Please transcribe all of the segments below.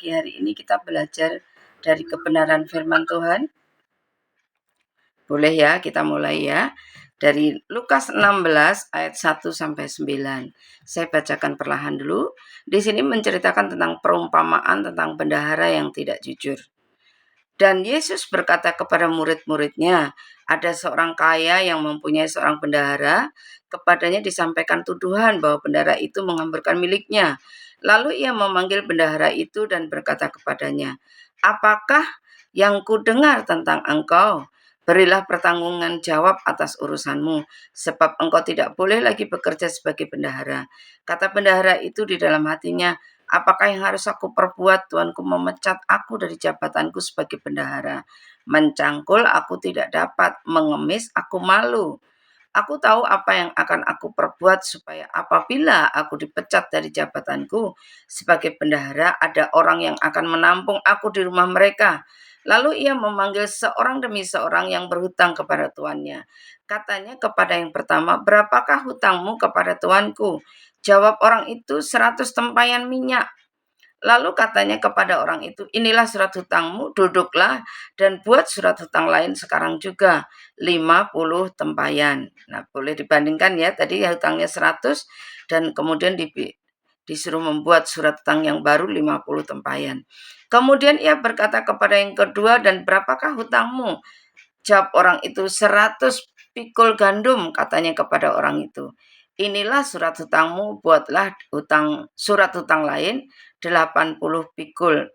pagi hari ini kita belajar dari kebenaran firman Tuhan. Boleh ya, kita mulai ya. Dari Lukas 16 ayat 1 sampai 9. Saya bacakan perlahan dulu. Di sini menceritakan tentang perumpamaan tentang bendahara yang tidak jujur. Dan Yesus berkata kepada murid-muridnya, ada seorang kaya yang mempunyai seorang bendahara, kepadanya disampaikan tuduhan bahwa bendahara itu menghamburkan miliknya. Lalu ia memanggil bendahara itu dan berkata kepadanya, apakah yang kudengar tentang engkau? Berilah pertanggungan jawab atas urusanmu, sebab engkau tidak boleh lagi bekerja sebagai bendahara. Kata bendahara itu di dalam hatinya, apakah yang harus aku perbuat? Tuanku memecat aku dari jabatanku sebagai bendahara. Mencangkul aku tidak dapat, mengemis aku malu. Aku tahu apa yang akan aku perbuat supaya apabila aku dipecat dari jabatanku sebagai bendahara, ada orang yang akan menampung aku di rumah mereka. Lalu ia memanggil seorang demi seorang yang berhutang kepada tuannya. Katanya kepada yang pertama, berapakah hutangmu kepada tuanku? Jawab orang itu, 100 tempayan minyak. Lalu katanya kepada orang itu, inilah surat hutangmu, duduklah dan buat surat hutang lain sekarang juga, 50 tempayan. Nah, boleh dibandingkan ya, tadi hutangnya 100 dan kemudian disuruh membuat surat hutang yang baru 50 tempayan. Kemudian ia berkata kepada yang kedua, dan berapakah hutangmu? Jawab orang itu, 100 pikul gandum, katanya kepada orang itu. Inilah surat hutangmu, buatlah surat hutang lain 80 pikul.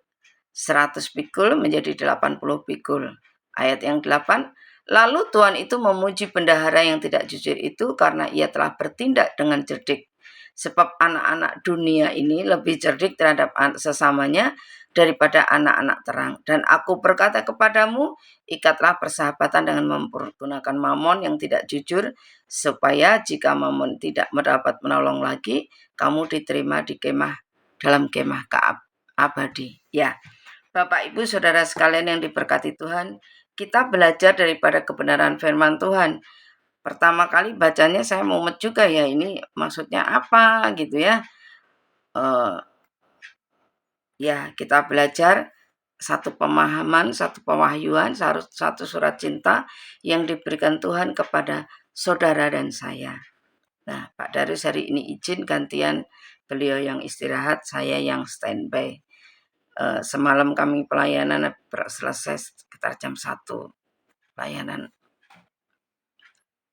100 pikul menjadi 80 pikul. Ayat yang 8, lalu Tuhan itu memuji bendahara yang tidak jujur itu karena ia telah bertindak dengan cerdik. Sebab anak-anak dunia ini lebih cerdik terhadap sesamanya daripada anak-anak terang. Dan aku berkata kepadamu, ikatlah persahabatan dengan mempergunakan mamon yang tidak jujur, supaya jika mamon tidak mendapat menolong lagi, kamu diterima di dalam kemah abadi. Ya, Bapak Ibu Saudara sekalian yang diberkati Tuhan, kita belajar daripada kebenaran firman Tuhan. Pertama kali bacanya saya mumet juga ya, ini maksudnya apa gitu ya. Ya, kita belajar satu pemahaman, satu pewahyuan, satu surat cinta yang diberikan Tuhan kepada saudara dan saya. Nah, Pak Darius hari ini izin gantian, beliau yang istirahat, saya yang standby. Semalam kami pelayanan selesai sekitar jam 1. Pelayanan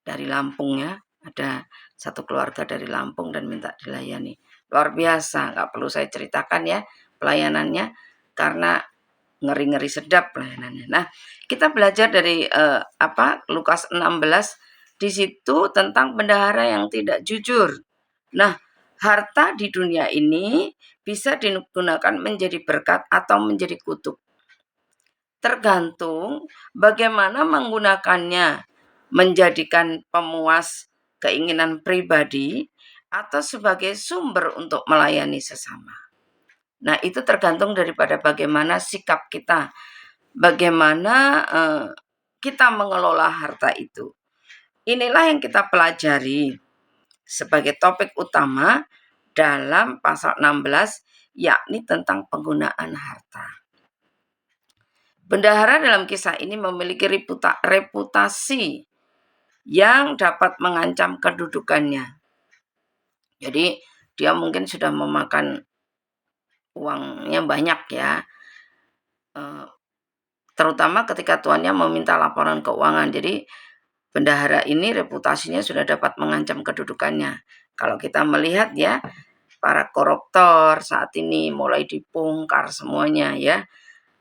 dari Lampung ya, ada satu keluarga dari Lampung dan minta dilayani. Luar biasa, nggak perlu saya ceritakan ya pelayanannya, karena ngeri-ngeri sedap pelayanannya. Nah, kita belajar dari Lukas 16, di situ tentang bendahara yang tidak jujur. Nah, harta di dunia ini bisa digunakan menjadi berkat atau menjadi kutuk. Tergantung bagaimana menggunakannya, menjadikan pemuas keinginan pribadi atau sebagai sumber untuk melayani sesama. Nah, itu tergantung daripada bagaimana sikap kita, bagaimana kita mengelola harta itu. Inilah yang kita pelajari sebagai topik utama dalam pasal 16, yakni tentang penggunaan harta. Bendahara dalam kisah ini memiliki reputasi yang dapat mengancam kedudukannya. Jadi dia mungkin sudah memakan uangnya banyak ya, terutama ketika tuannya meminta laporan keuangan. Jadi bendahara ini reputasinya sudah dapat mengancam kedudukannya. Kalau kita melihat ya, para koruptor saat ini mulai dibongkar semuanya ya.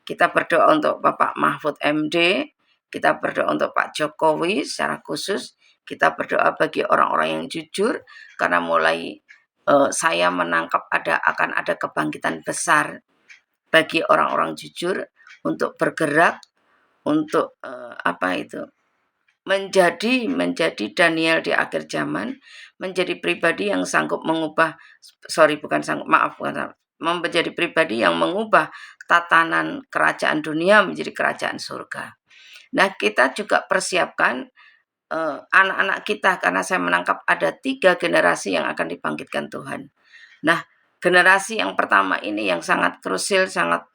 Kita berdoa untuk Bapak Mahfud MD, kita berdoa untuk Pak Jokowi secara khusus, kita berdoa bagi orang-orang yang jujur, karena mulai saya menangkap akan ada kebangkitan besar bagi orang-orang jujur untuk bergerak, untuk menjadi Daniel di akhir zaman, menjadi pribadi yang sanggup menjadi pribadi yang mengubah tatanan kerajaan dunia menjadi kerajaan surga. Nah, kita juga persiapkan anak-anak kita, karena saya menangkap ada 3 generasi yang akan dibangkitkan Tuhan. Nah, generasi yang pertama ini yang sangat krusial, sangat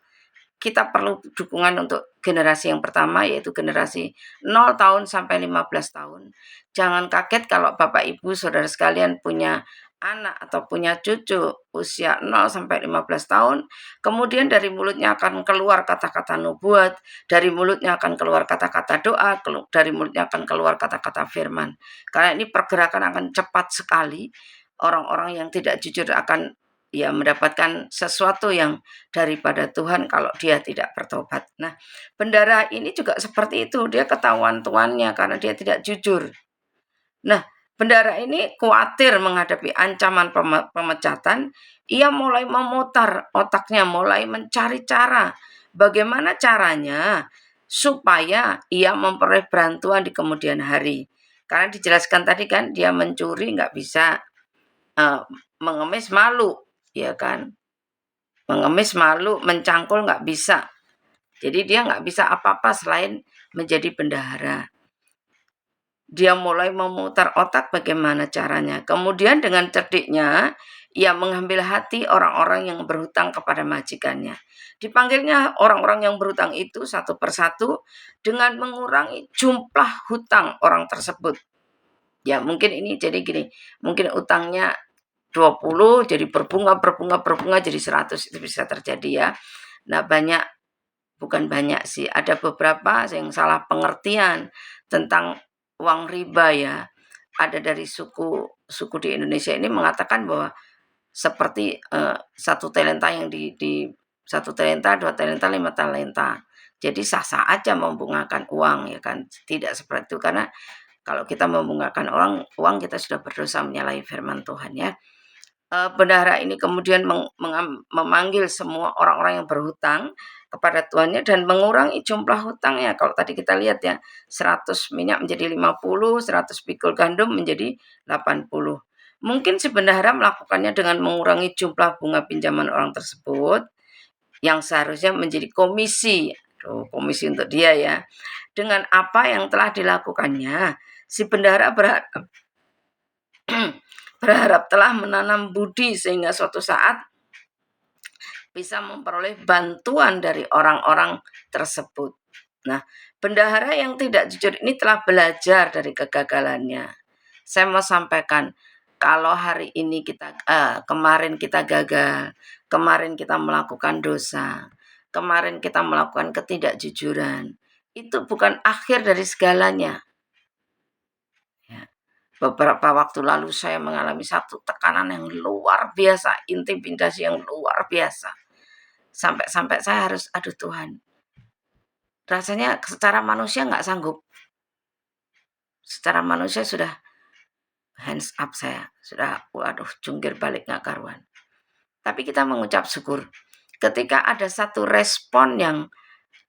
kita perlu dukungan untuk generasi yang pertama, yaitu generasi 0 tahun sampai 15 tahun. Jangan kaget kalau Bapak Ibu Saudara sekalian punya anak atau punya cucu usia 0 sampai 15 tahun, kemudian dari mulutnya akan keluar kata-kata nubuat, dari mulutnya akan keluar kata-kata doa, dari mulutnya akan keluar kata-kata firman. Karena ini pergerakan akan cepat sekali. Orang-orang yang tidak jujur akan mendapatkan sesuatu yang daripada Tuhan kalau dia tidak bertobat. Nah, bendahara ini juga seperti itu, dia ketahuan tuannya karena dia tidak jujur. Nah, bendahara ini khawatir menghadapi ancaman pemecatan, ia mulai memutar otaknya, mulai mencari cara. Bagaimana caranya supaya ia memperoleh bantuan di kemudian hari. Karena dijelaskan tadi kan, dia mencuri nggak bisa, mengemis malu, ya kan? Mengemis malu, mencangkul nggak bisa. Jadi dia nggak bisa apa-apa selain menjadi bendahara. Dia mulai memutar otak bagaimana caranya. Kemudian dengan cerdiknya, ia mengambil hati orang-orang yang berhutang kepada majikannya. Dipanggilnya orang-orang yang berhutang itu satu persatu dengan mengurangi jumlah hutang orang tersebut. Ya mungkin ini jadi gini, mungkin utangnya 20 jadi berbunga jadi 100, itu bisa terjadi ya. Nah bukan banyak sih, ada beberapa yang salah pengertian tentang uang riba ya. Ada dari suku di Indonesia ini mengatakan bahwa seperti, 1 talenta yang di 1 talenta, 2 talenta, 5 talenta. Jadi sah-sah aja membungakan uang ya kan, tidak seperti itu karena kalau kita membungakan uang kita sudah berdosa menyalahi firman Tuhan ya. Bendahara ini kemudian memanggil semua orang-orang yang berhutang kepada tuannya dan mengurangi jumlah hutangnya. Kalau tadi kita lihat ya, 100 minyak menjadi 50, 100 pikul gandum menjadi 80. Mungkin si bendahara melakukannya dengan mengurangi jumlah bunga pinjaman orang tersebut yang seharusnya menjadi komisi. Komisi untuk dia ya. Dengan apa yang telah dilakukannya, si bendahara berharap telah menanam budi sehingga suatu saat bisa memperoleh bantuan dari orang-orang tersebut. Nah, bendahara yang tidak jujur ini telah belajar dari kegagalannya. Saya mau sampaikan, kalau hari ini kemarin kita gagal, kemarin kita melakukan dosa, kemarin kita melakukan ketidakjujuran, itu bukan akhir dari segalanya. Beberapa waktu lalu saya mengalami satu tekanan yang luar biasa, intimidasi yang luar biasa. Sampai saya harus, aduh Tuhan, rasanya secara manusia nggak sanggup. Secara manusia sudah hands up saya, sudah waduh jungkir balik nggak karuan. Tapi kita mengucap syukur ketika ada satu respon yang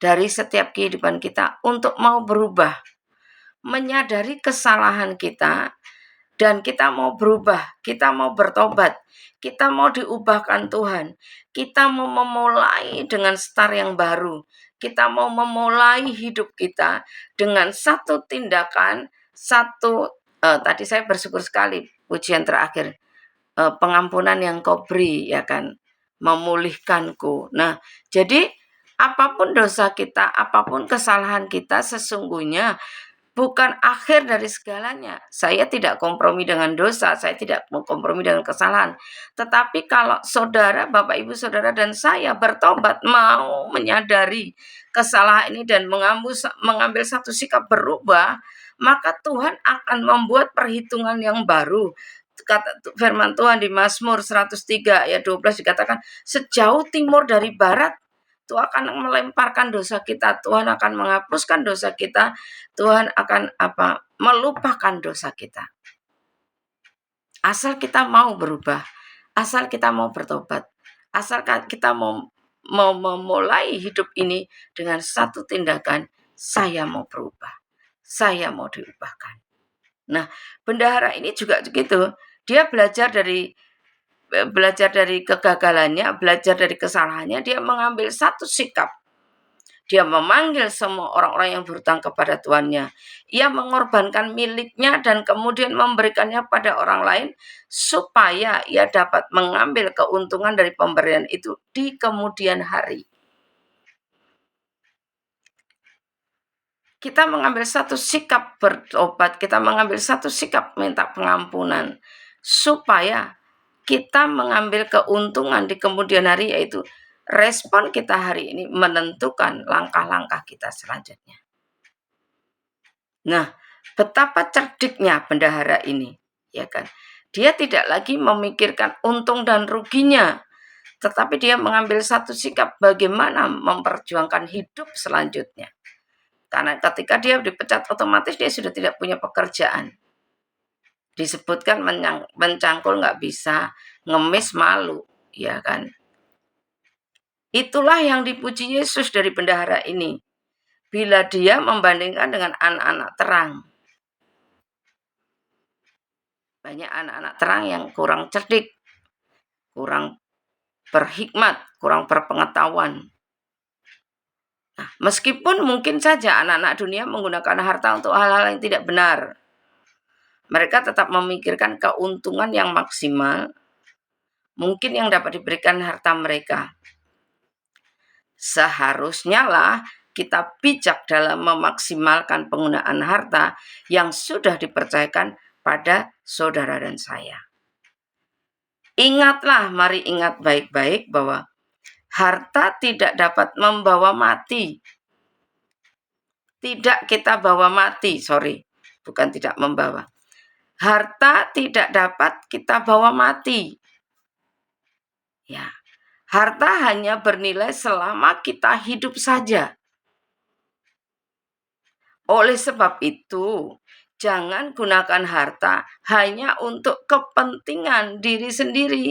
dari setiap kehidupan kita untuk mau berubah, menyadari kesalahan kita, dan kita mau berubah, kita mau bertobat, kita mau diubahkan Tuhan, kita mau memulai dengan start yang baru, kita mau memulai hidup kita dengan satu tindakan, tadi saya bersyukur sekali pujian terakhir, pengampunan yang kau beri ya kan, memulihkanku. Nah, jadi apapun dosa kita, apapun kesalahan kita sesungguhnya bukan akhir dari segalanya. Saya tidak kompromi dengan dosa, saya tidak mau kompromi dengan kesalahan. Tetapi kalau saudara, Bapak Ibu Saudara dan saya bertobat, mau menyadari kesalahan ini dan mengambil satu sikap berubah, maka Tuhan akan membuat perhitungan yang baru. Kata firman Tuhan di Mazmur 103 ayat 12 dikatakan, sejauh timur dari barat Tuhan akan melemparkan dosa kita, Tuhan akan menghapuskan dosa kita, Tuhan akan melupakan dosa kita. Asal kita mau berubah, asal kita mau bertobat, asal kita mau memulai hidup ini dengan satu tindakan, saya mau berubah, saya mau diubahkan. Nah, bendahara ini juga begitu, dia belajar dari kegagalannya, belajar dari kesalahannya, dia mengambil satu sikap. Dia memanggil semua orang-orang yang berhutang kepada tuannya. Ia mengorbankan miliknya dan kemudian memberikannya pada orang lain supaya ia dapat mengambil keuntungan dari pemberian itu di kemudian hari. Kita mengambil satu sikap bertobat, kita mengambil satu sikap minta pengampunan, supaya kita mengambil keuntungan di kemudian hari, yaitu respon kita hari ini menentukan langkah-langkah kita selanjutnya. Nah, betapa cerdiknya bendahara ini, ya kan? Dia tidak lagi memikirkan untung dan ruginya, tetapi dia mengambil satu sikap bagaimana memperjuangkan hidup selanjutnya. Karena ketika dia dipecat otomatis dia sudah tidak punya pekerjaan. Disebutkan mencangkul nggak bisa, ngemis malu, ya kan? Itulah yang dipuji Yesus dari bendahara ini. Bila dia membandingkan dengan anak-anak terang. Banyak anak-anak terang yang kurang cerdik, kurang berhikmat, kurang berpengetahuan. Nah, meskipun mungkin saja anak-anak dunia menggunakan harta untuk hal-hal yang tidak benar, mereka tetap memikirkan keuntungan yang maksimal, mungkin yang dapat diberikan harta mereka. Seharusnya lah kita bijak dalam memaksimalkan penggunaan harta yang sudah dipercayakan pada saudara dan saya. Ingatlah, mari ingat baik-baik bahwa harta tidak dapat membawa mati. Tidak kita bawa mati, bukan tidak membawa. Harta tidak dapat kita bawa mati. Ya, harta hanya bernilai selama kita hidup saja. Oleh sebab itu, jangan gunakan harta hanya untuk kepentingan diri sendiri.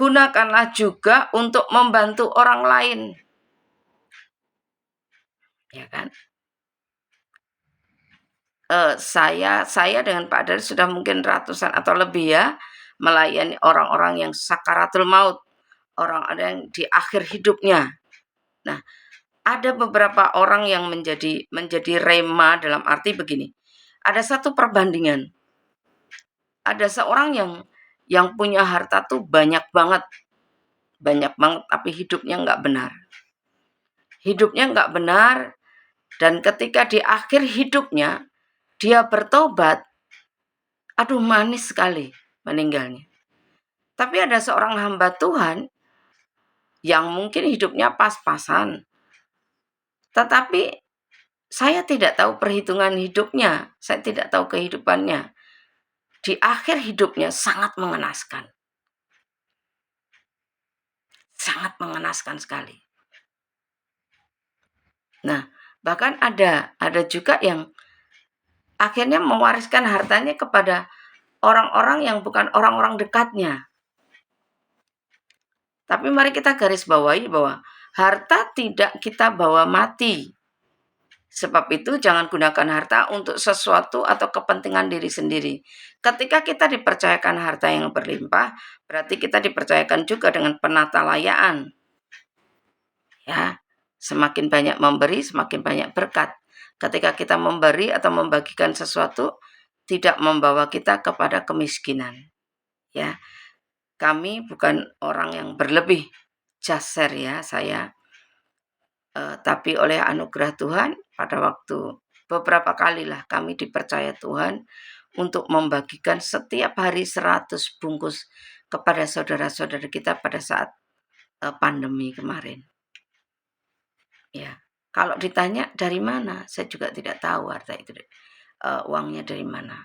Gunakanlah juga untuk membantu orang lain. Ya kan? Saya dengan Pak Dari sudah mungkin ratusan atau lebih ya melayani orang-orang yang sakaratul maut, orang ada yang di akhir hidupnya. Nah, ada beberapa orang yang menjadi rema dalam arti begini. Ada satu perbandingan. Ada seorang yang punya harta tuh banyak banget tapi hidupnya nggak benar. Hidupnya nggak benar, dan ketika di akhir hidupnya dia bertobat, aduh manis sekali meninggalnya. Tapi ada seorang hamba Tuhan yang mungkin hidupnya pas-pasan, tetapi saya tidak tahu perhitungan hidupnya, saya tidak tahu kehidupannya. Di akhir hidupnya sangat mengenaskan. Sangat mengenaskan sekali. Nah, bahkan ada juga yang akhirnya mewariskan hartanya kepada orang-orang yang bukan orang-orang dekatnya. Tapi mari kita garis bawahi bahwa harta tidak kita bawa mati. Sebab itu jangan gunakan harta untuk sesuatu atau kepentingan diri sendiri. Ketika kita dipercayakan harta yang berlimpah, berarti kita dipercayakan juga dengan penatalayaan. Ya, semakin banyak memberi, semakin banyak berkat. Ketika kita memberi atau membagikan sesuatu, tidak membawa kita kepada kemiskinan. Ya, kami bukan orang yang berlebih jaser ya saya, tapi oleh anugerah Tuhan pada waktu beberapa kalilah kami dipercaya Tuhan untuk membagikan setiap hari 100 bungkus kepada saudara-saudara kita pada saat pandemi kemarin. Ya, kalau ditanya dari mana, saya juga tidak tahu harta itu uangnya dari mana.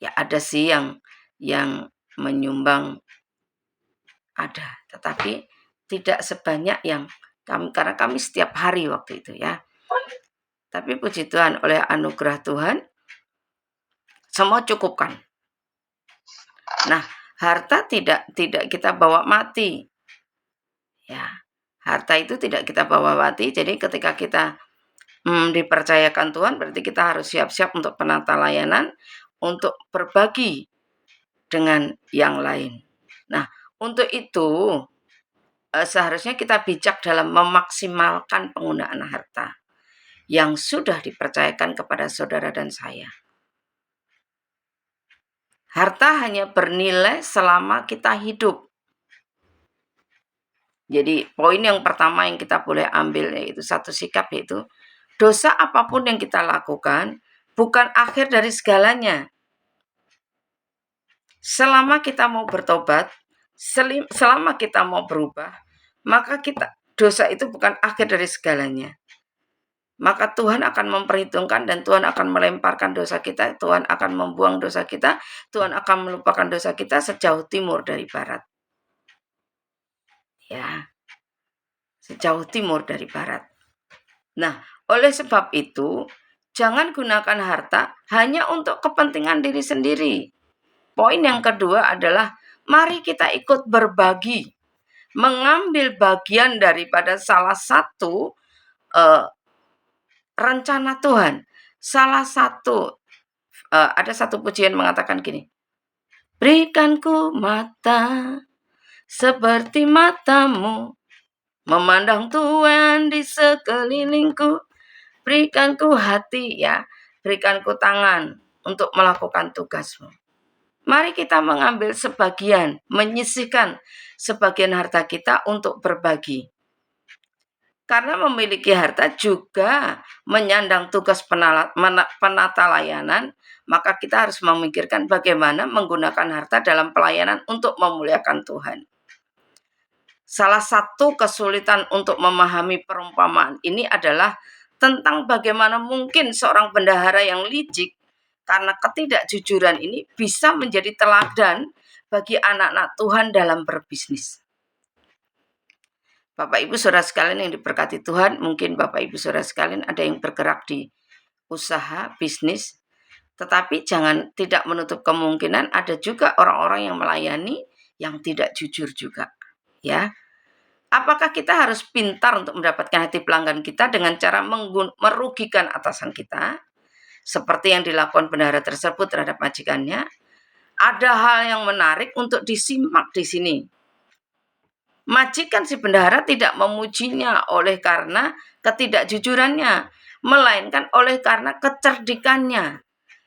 Ya ada sih yang menyumbang, ada, tetapi tidak sebanyak yang kami, karena kami setiap hari waktu itu ya. Tapi puji Tuhan oleh anugerah Tuhan semua cukupkan. Nah, harta tidak kita bawa mati. Ya, harta itu tidak kita bawa mati. Jadi ketika kita dipercayakan Tuhan, berarti kita harus siap-siap untuk penata layanan, untuk berbagi dengan yang lain. Nah, untuk itu seharusnya kita bijak dalam memaksimalkan penggunaan harta yang sudah dipercayakan kepada saudara dan saya. Harta hanya bernilai selama kita hidup. Jadi poin yang pertama yang kita boleh ambil yaitu satu sikap, yaitu dosa apapun yang kita lakukan bukan akhir dari segalanya. Selama kita mau bertobat, selama kita mau berubah, maka dosa itu bukan akhir dari segalanya. Maka Tuhan akan memperhitungkan dan Tuhan akan melemparkan dosa kita, Tuhan akan membuang dosa kita, Tuhan akan melupakan dosa kita sejauh timur dari barat. Ya, sejauh timur dari barat. Nah, oleh sebab itu, jangan gunakan harta hanya untuk kepentingan diri sendiri. Poin yang kedua adalah mari kita ikut berbagi, mengambil bagian daripada salah satu rencana Tuhan. Salah satu ada satu pujian mengatakan gini, berikanku mata seperti matamu, memandang Tuhan di sekelilingku, berikanku hati, ya, berikanku tangan untuk melakukan tugasmu. Mari kita mengambil sebagian, menyisihkan sebagian harta kita untuk berbagi. Karena memiliki harta juga menyandang tugas penata layanan, maka kita harus memikirkan bagaimana menggunakan harta dalam pelayanan untuk memuliakan Tuhan. Salah satu kesulitan untuk memahami perumpamaan ini adalah tentang bagaimana mungkin seorang bendahara yang licik karena ketidakjujuran ini bisa menjadi teladan bagi anak-anak Tuhan dalam berbisnis. Bapak Ibu Saudara sekalian yang diberkati Tuhan, mungkin Bapak Ibu Saudara sekalian ada yang bergerak di usaha, bisnis, tetapi tidak menutup kemungkinan ada juga orang-orang yang melayani yang tidak jujur juga, ya. Apakah kita harus pintar untuk mendapatkan hati pelanggan kita dengan cara merugikan atasan kita, seperti yang dilakukan bendahara tersebut terhadap majikannya? Ada hal yang menarik untuk disimak di sini. Majikan si bendahara tidak memujinya oleh karena ketidakjujurannya, melainkan oleh karena kecerdikannya.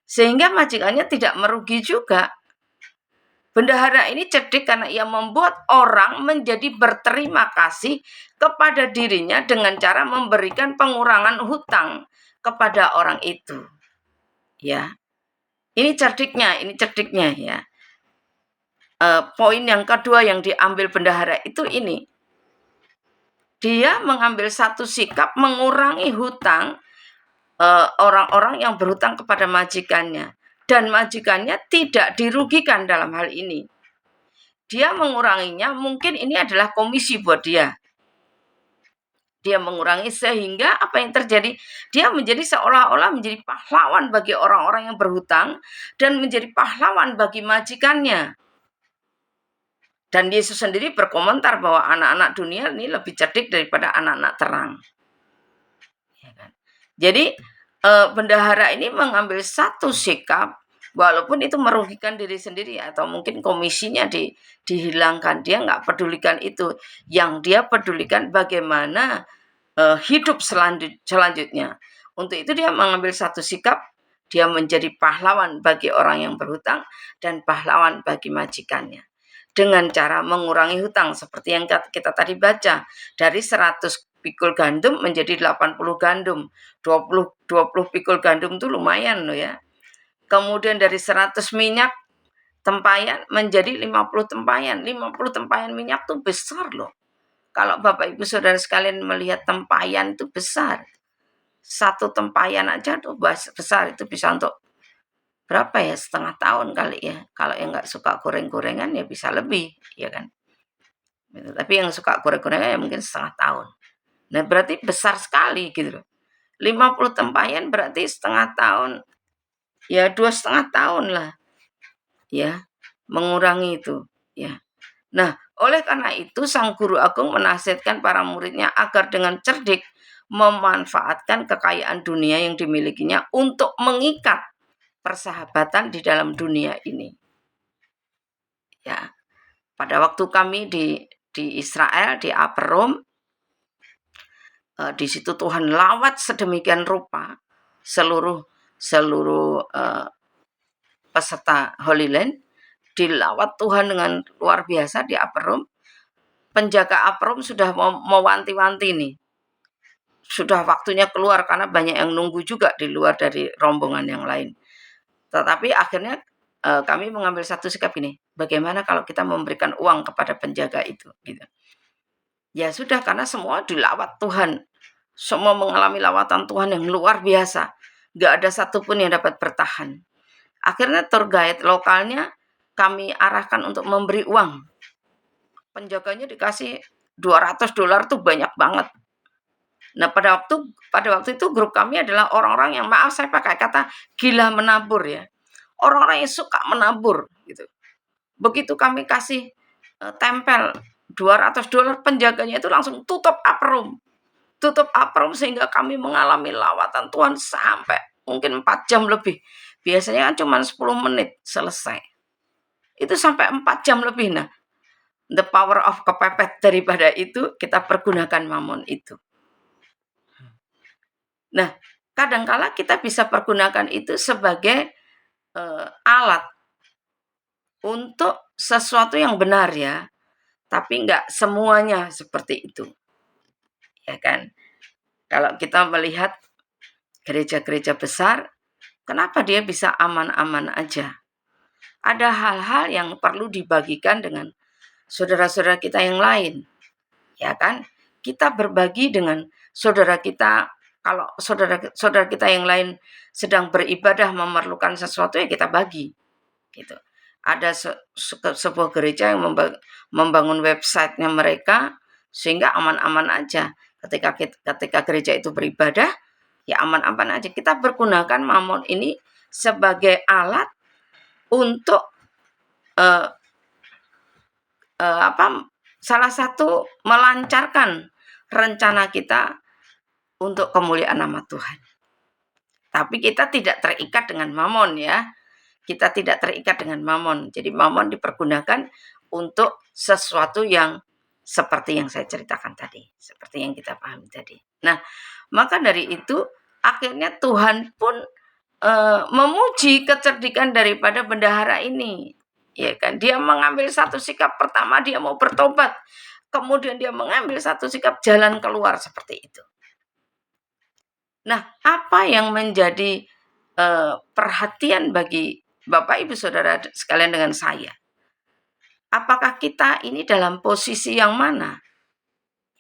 Sehingga majikannya tidak merugi juga. Bendahara ini cerdik karena ia membuat orang menjadi berterima kasih kepada dirinya dengan cara memberikan pengurangan hutang kepada orang itu. Ya. Ini cerdiknya ya. Poin yang kedua yang diambil bendahara itu ini. Dia mengambil satu sikap mengurangi hutang orang-orang yang berhutang kepada majikannya. Dan majikannya tidak dirugikan dalam hal ini. Dia menguranginya, mungkin ini adalah komisi buat dia. Dia mengurangi sehingga apa yang terjadi? Dia menjadi seolah-olah menjadi pahlawan bagi orang-orang yang berhutang dan menjadi pahlawan bagi majikannya. Dan Yesus sendiri berkomentar bahwa anak-anak dunia ini lebih cerdik daripada anak-anak terang. Ya kan? Jadi bendahara ini mengambil satu sikap, walaupun itu merugikan diri sendiri atau mungkin komisinya dihilangkan, dia nggak pedulikan itu. Yang dia pedulikan bagaimana hidup selanjutnya. Untuk itu dia mengambil satu sikap, dia menjadi pahlawan bagi orang yang berhutang dan pahlawan bagi majikannya. Dengan cara mengurangi hutang seperti yang kita tadi baca, dari 100 pikul gandum menjadi 80 gandum. 20 pikul gandum itu lumayan loh ya. Kemudian dari 100 minyak tempayan menjadi 50 tempayan. 50 tempayan minyak tuh besar loh. Kalau Bapak Ibu Saudara sekalian melihat tempayan itu besar. Satu tempayan aja tuh besar, itu bisa untuk berapa ya, setengah tahun kali ya. Kalau yang nggak suka goreng-gorengan ya bisa lebih, ya kan. Tapi yang suka goreng-gorengan ya mungkin setengah tahun. Nah berarti besar sekali gitu loh. 50 tempayan berarti setengah tahun, ya 2,5 tahun lah, ya, mengurangi itu, ya. Nah, oleh karena itu Sang Guru Agung menasihatkan para muridnya agar dengan cerdik memanfaatkan kekayaan dunia yang dimilikinya untuk mengikat persahabatan di dalam dunia ini. Ya, pada waktu kami di di Israel, di Upper Room. Di situ Tuhan lawat sedemikian rupa seluruh peserta Holy Land, dilawat Tuhan dengan luar biasa di Upper Room. Penjaga Upper Room sudah mau wanti-wanti nih, sudah waktunya keluar karena banyak yang nunggu juga di luar dari rombongan yang lain. Tetapi akhirnya kami mengambil satu sikap ini, bagaimana kalau kita memberikan uang kepada penjaga itu, gitu. Ya sudah, karena semua dilawat Tuhan, semua mengalami lawatan Tuhan yang luar biasa, nggak ada satupun yang dapat bertahan. Akhirnya tour guide lokalnya kami arahkan untuk memberi uang. Penjaganya dikasih $200 tuh banyak banget. Nah, pada waktu itu grup kami adalah orang-orang yang, maaf saya pakai kata gila menabur ya. Orang-orang yang suka menabur gitu. Begitu kami kasih tempel $200, penjaganya itu langsung tutup Upper Room. Tutup Upper Room sehingga kami mengalami lawatan Tuhan sampai mungkin 4 jam lebih. Biasanya kan cuma 10 menit selesai. Itu sampai 4 jam lebih. Nah, the power of kepepet daripada itu, kita pergunakan mamon itu. Nah, kadangkala kita bisa pergunakan itu sebagai alat untuk sesuatu yang benar ya, tapi enggak semuanya seperti itu. Ya kan? Kalau kita melihat gereja-gereja besar, kenapa dia bisa aman-aman aja? Ada hal-hal yang perlu dibagikan dengan saudara-saudara kita yang lain. Ya kan? Kita berbagi dengan saudara kita. Kalau saudara kita yang lain sedang beribadah memerlukan sesuatu, ya kita bagi. Gitu. Ada sebuah gereja yang membangun websitenya mereka sehingga aman-aman aja. Ketika gereja itu beribadah, ya aman-aman aja. Kita pergunakan mamon ini sebagai alat untuk salah satu melancarkan rencana kita untuk kemuliaan nama Tuhan. Tapi kita tidak terikat dengan mamon ya. Kita tidak terikat dengan mamon. Jadi mamon dipergunakan untuk sesuatu yang seperti yang saya ceritakan tadi. Seperti yang kita pahami tadi. Nah, maka dari itu akhirnya Tuhan pun memuji kecerdikan daripada bendahara ini. Ya kan? Dia mengambil satu sikap, pertama dia mau bertobat. Kemudian dia mengambil satu sikap jalan keluar seperti itu. Nah, apa yang menjadi perhatian bagi Bapak Ibu Saudara sekalian dengan saya? Apakah kita ini dalam posisi yang mana?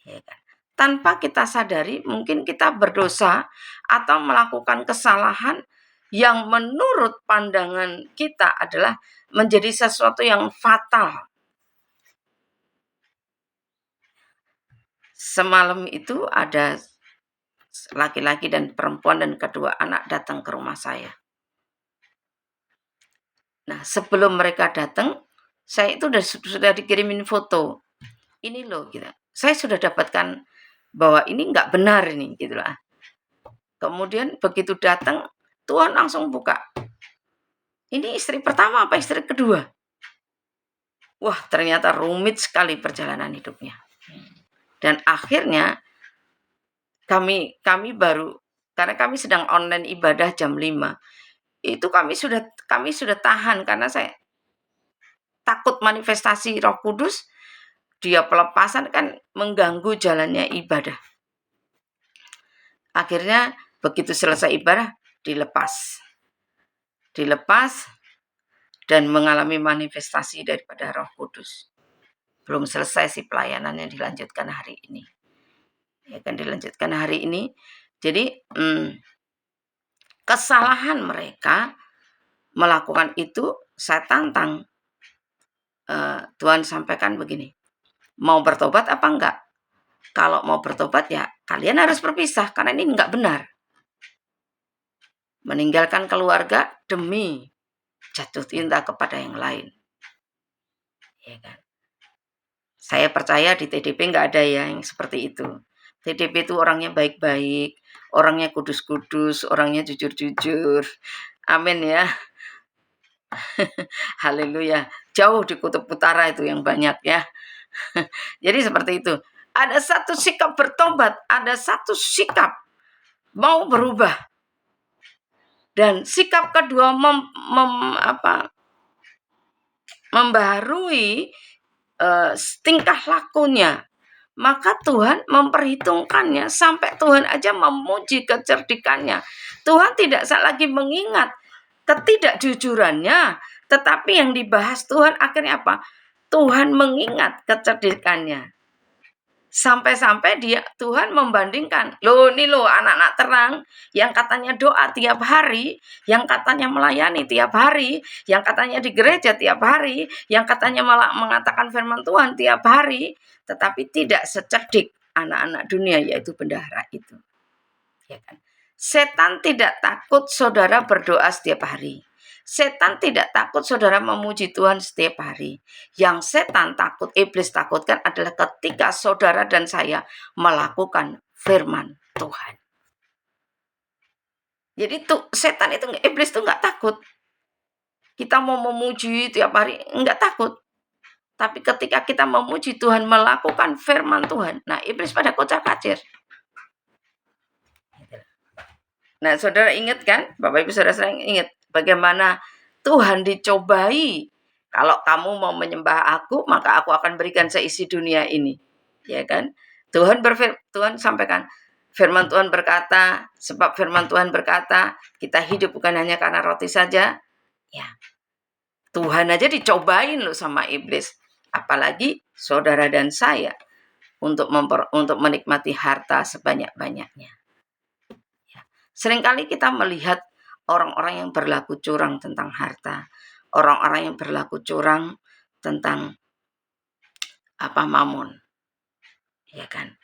Ya kan? Tanpa kita sadari, mungkin kita berdosa atau melakukan kesalahan yang menurut pandangan kita adalah menjadi sesuatu yang fatal. Semalam itu ada laki-laki dan perempuan dan kedua anak datang ke rumah saya. Nah, sebelum mereka datang, saya itu sudah dikirimin foto. Ini loh, gitu. Saya sudah dapatkan bahwa ini nggak benar ini, gitulah. Kemudian begitu datang, Tuhan langsung buka. Ini istri pertama apa istri kedua? Wah, ternyata rumit sekali perjalanan hidupnya. Dan akhirnya kami baru, karena kami sedang online ibadah jam 5. Itu kami sudah tahan karena saya takut manifestasi Roh Kudus, dia pelepasan kan mengganggu jalannya ibadah. Akhirnya begitu selesai ibadah dilepas dan mengalami manifestasi daripada Roh Kudus. Belum selesai sih pelayanannya, dilanjutkan hari ini. Ya kan, dilanjutkan hari ini. Jadi kesalahan mereka melakukan itu, saya tantang. Tuhan sampaikan begini, mau bertobat apa enggak? Kalau mau bertobat ya kalian harus berpisah karena ini enggak benar. Meninggalkan keluarga demi jatuh cinta kepada yang lain. Ya kan? Saya percaya di TDP enggak ada ya yang seperti itu. TDP itu orangnya baik-baik, orangnya kudus-kudus, orangnya jujur-jujur. Amin ya. Haleluya. Jauh di kutub utara itu yang banyak ya. Jadi seperti itu. Ada satu sikap bertobat, ada satu sikap mau berubah. Dan sikap kedua membaharui tingkah lakunya. Maka Tuhan memperhitungkannya sampai Tuhan aja memuji kecerdikannya. Tuhan tidak lagi mengingat ketidakjujurannya, tetapi yang dibahas Tuhan akhirnya apa? Tuhan mengingat kecerdikannya. Sampai-sampai Tuhan membandingkan, loh ini loh anak-anak terang yang katanya doa tiap hari, yang katanya melayani tiap hari, yang katanya di gereja tiap hari, yang katanya malah mengatakan firman Tuhan tiap hari, tetapi tidak secerdik anak-anak dunia yaitu bendahara itu. Ya kan? Setan tidak takut saudara berdoa setiap hari. Setan tidak takut saudara memuji Tuhan setiap hari. Yang setan takut, iblis takutkan adalah ketika saudara dan saya melakukan firman Tuhan. Jadi setan itu, iblis itu nggak takut. Kita mau memuji tiap hari, nggak takut. Tapi ketika kita memuji Tuhan, melakukan firman Tuhan, nah iblis pada kocar-kacir. Nah, saudara ingat kan? Bapak Ibu saudara ingat bagaimana Tuhan dicobai. Kalau kamu mau menyembah aku, maka aku akan berikan seisi dunia ini. Ya kan? Tuhan sampaikan, firman Tuhan berkata, sebab firman Tuhan berkata, kita hidup bukan hanya karena roti saja. Ya. Tuhan aja dicobain loh sama iblis. Apalagi saudara dan saya untuk menikmati harta sebanyak-banyaknya. Seringkali kita melihat orang-orang yang berlaku curang tentang harta, orang-orang yang berlaku curang tentang mamon. Ya kan?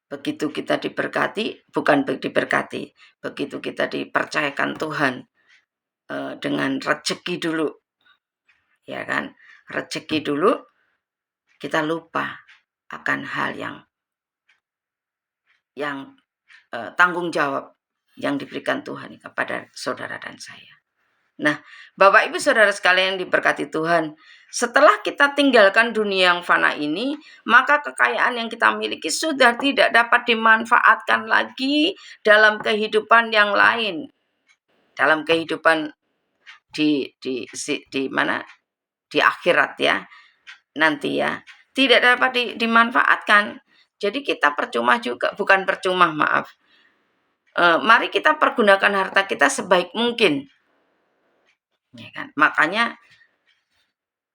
Begitu kita diberkati, bukan diberkati, begitu kita dipercayakan Tuhan dengan rezeki dulu. Ya kan? Rezeki dulu, kita lupa akan hal yang tanggung jawab yang diberikan Tuhan kepada saudara dan saya. Nah, Bapak Ibu saudara sekalian diberkati Tuhan, setelah kita tinggalkan dunia yang fana ini, maka kekayaan yang kita miliki sudah tidak dapat dimanfaatkan lagi dalam kehidupan yang lain. Dalam kehidupan di mana? Di akhirat ya. Nanti ya. Tidak dapat dimanfaatkan. Jadi kita percuma juga, bukan percuma, maaf. Mari kita pergunakan harta kita sebaik mungkin. Ya kan? Makanya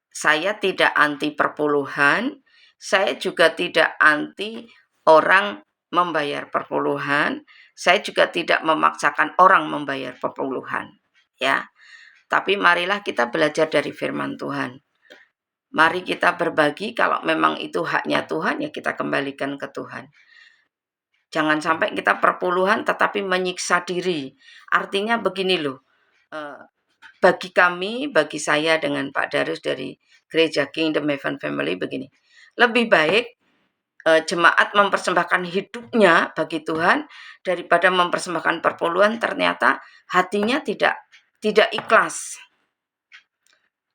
saya tidak anti perpuluhan, saya juga tidak anti orang membayar perpuluhan, saya juga tidak memaksakan orang membayar perpuluhan, ya. Tapi marilah kita belajar dari firman Tuhan. Mari kita berbagi, kalau memang itu haknya Tuhan, ya kita kembalikan ke Tuhan. Jangan sampai kita perpuluhan tetapi menyiksa diri. Artinya begini loh, bagi saya dengan Pak Darius dari Gereja Kingdom Heaven Family begini. Lebih baik jemaat mempersembahkan hidupnya bagi Tuhan daripada mempersembahkan perpuluhan ternyata hatinya tidak ikhlas.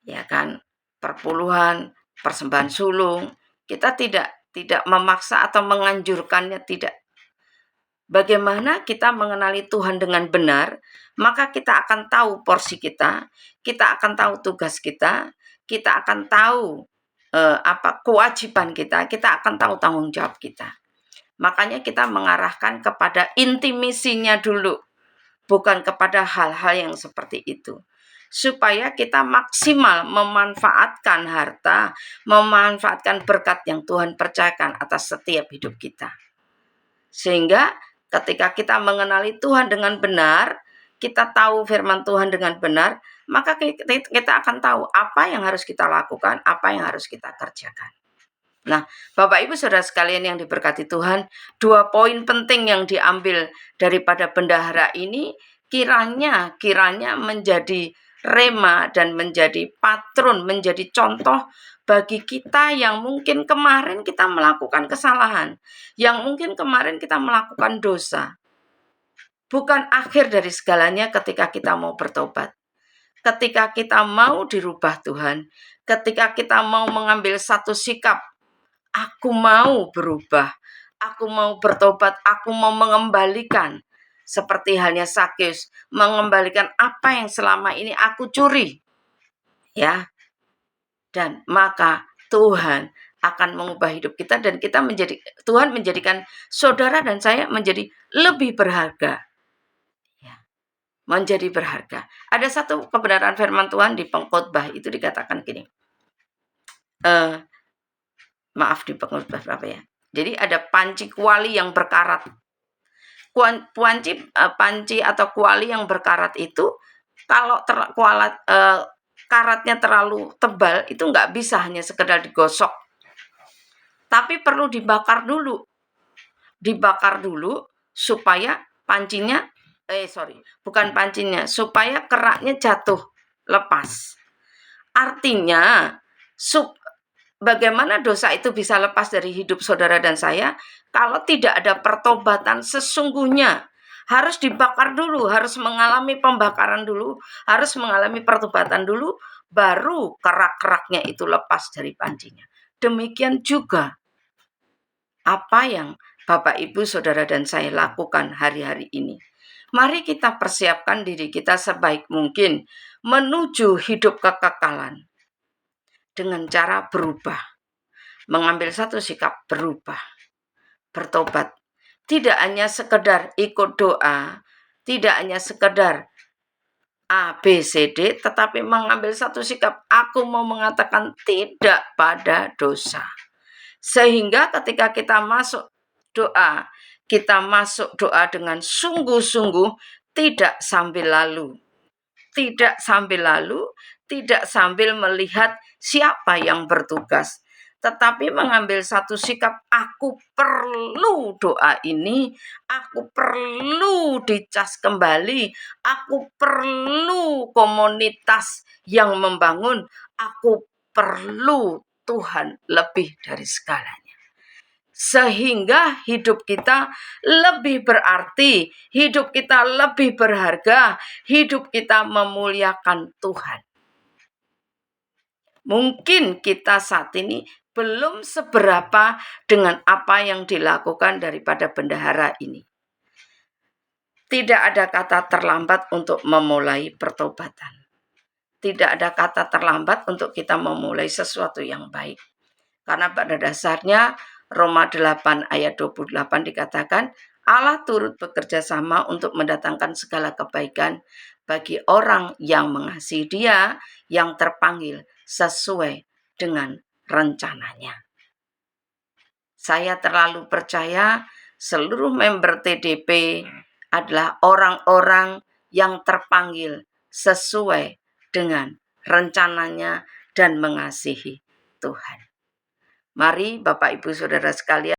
Ya kan? Perpuluhan, persembahan sulung, kita tidak memaksa atau menganjurkannya, tidak. Bagaimana kita mengenali Tuhan dengan benar, maka kita akan tahu porsi kita akan tahu tugas kita akan tahu apa kewajiban kita akan tahu tanggung jawab kita. Makanya kita mengarahkan kepada intimisinya dulu, bukan kepada hal-hal yang seperti itu. Supaya kita maksimal memanfaatkan harta, memanfaatkan berkat yang Tuhan percayakan atas setiap hidup kita. Sehingga ketika kita mengenali Tuhan dengan benar, kita tahu firman Tuhan dengan benar, maka kita akan tahu apa yang harus kita lakukan, apa yang harus kita kerjakan. Nah, Bapak Ibu Saudara sekalian yang diberkati Tuhan, 2 poin penting yang diambil daripada bendahara ini kiranya menjadi rema dan menjadi patron, menjadi contoh bagi kita yang mungkin kemarin kita melakukan kesalahan, yang mungkin kemarin kita melakukan dosa. Bukan akhir dari segalanya ketika kita mau bertobat. Ketika kita mau dirubah Tuhan, ketika kita mau mengambil satu sikap aku mau berubah, aku mau bertobat, aku mau mengembalikan. Seperti halnya Sakeus, mengembalikan apa yang selama ini aku curi. Ya, dan maka Tuhan akan mengubah hidup kita dan Tuhan menjadikan saudara dan saya menjadi lebih berharga. Ya, menjadi berharga. Ada satu kebenaran firman Tuhan di Pengkhotbah itu dikatakan gini. Maaf di Pengkhotbah berapa ya? Jadi ada panci kuali yang berkarat. Panci atau kuali yang berkarat itu kalau karatnya terlalu tebal itu nggak bisa hanya sekedar digosok, tapi perlu dibakar dulu supaya supaya keraknya jatuh lepas. Artinya bagaimana dosa itu bisa lepas dari hidup saudara dan saya kalau tidak ada pertobatan sesungguhnya. Harus dibakar dulu, harus mengalami pembakaran dulu, harus mengalami pertobatan dulu, baru kerak-keraknya itu lepas dari pancinya. Demikian juga apa yang Bapak, Ibu, Saudara, dan saya lakukan hari-hari ini. Mari kita persiapkan diri kita sebaik mungkin menuju hidup kekekalan dengan cara berubah. Mengambil satu sikap berubah, bertobat. Tidak hanya sekedar ikut doa, tidak hanya sekedar A, B, C, D, tetapi mengambil satu sikap, aku mau mengatakan tidak pada dosa. Sehingga ketika kita masuk doa dengan sungguh-sungguh, tidak sambil lalu, tidak sambil melihat siapa yang bertugas, tetapi mengambil satu sikap, aku perlu doa ini, aku perlu dicas kembali, aku perlu komunitas yang membangun, aku perlu Tuhan lebih dari segalanya. Sehingga hidup kita lebih berarti, hidup kita lebih berharga, hidup kita memuliakan Tuhan. Mungkin kita saat ini belum seberapa dengan apa yang dilakukan daripada bendahara ini. Tidak ada kata terlambat untuk memulai pertobatan. Tidak ada kata terlambat untuk kita memulai sesuatu yang baik. Karena pada dasarnya Roma 8 ayat 28 dikatakan, Allah turut bekerja sama untuk mendatangkan segala kebaikan bagi orang yang mengasihi Dia, yang terpanggil sesuai dengan rencananya. Saya terlalu percaya seluruh member TDP adalah orang-orang yang terpanggil sesuai dengan rencananya dan mengasihi Tuhan. Mari Bapak Ibu Saudara sekalian,